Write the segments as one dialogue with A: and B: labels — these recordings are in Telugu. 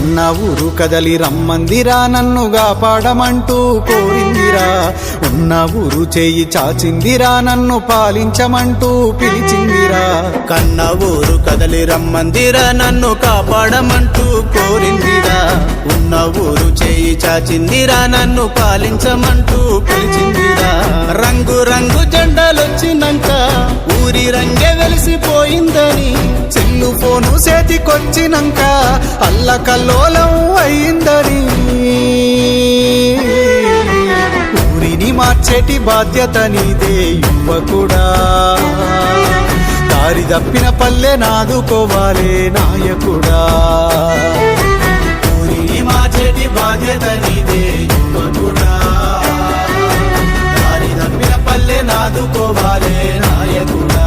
A: కన్న ఊరు కదలి రమ్మందిరా నన్ను కాపాడమంటూ కోరిందిరా ఉన్న ఊరు చేయి చాచిందిరా నన్ను పాలించమంటూ పిలిచిందిరా
B: కన్న ఊరు కదలి రమ్మందిరా నన్ను కాపాడమంటూ కోరిందిరా ఉన్న ఊరు చేయి చాచిందిరా నన్ను పాలించమంటూ పిలిచిందిరా రంగు రంగు జెండాలొచ్చినాక ఊరి రంగే వెలిసిపోయిందని
A: సెల్లు ఫోను చేతికొచ్చినాక అల్లకల్లోలం అయిందని ఊరిని మార్చేటి బాధ్యత నీదే యువకుడా దారి తప్పిన పల్లె నాదుకోవాలే నాయకుడా
B: ఊరిని మార్చేటి బాధ్యత నీదే యువకుడా దారి తప్పిన పల్లె నాదుకోవాలే నాయకుడా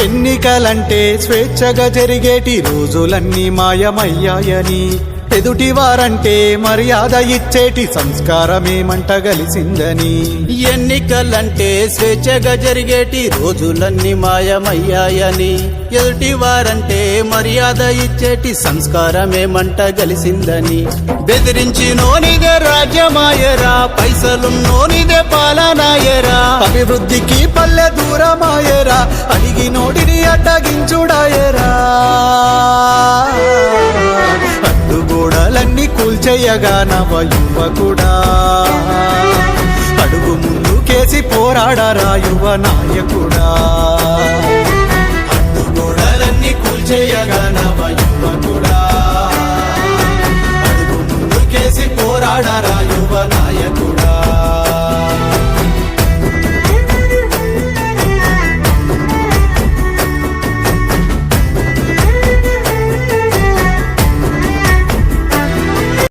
A: ఎన్నికలంటే స్వేచ్ఛగా జరిగేటి రోజులన్నీ మాయమయ్యాయని ఎదుటి వారంటే మర్యాద ఇచ్చేటి సంస్కారమేమంట గలిసిందని
B: ఎన్నికలంటే స్వేచ్ఛగా జరిగేటి రోజులన్నీ మాయమయ్యాయని ఎదుటి వారంటే మర్యాద ఇచ్చేటి సంస్కారమేమంట గలిసిందని బెదిరించి నోనిదే రాజ్యమాయరా పైసలున్నోనిదే పాలనాయరా
A: అభివృద్ధికి పల్లె దూరమాయరా అడిగి నోటిని అడ్డగించుడాయరా అడ్డుగోడలన్నీ కూల్చేయగా నవ యువకుడా అడుగు ముందుకేసి పోరాడరా యువ నాయకుడా
B: అడ్డుగోడలన్నీ కూల్చేయగా నవ యువకుడా అడుగు ముందుకేసి పోరాడరా యువ నాయకుడా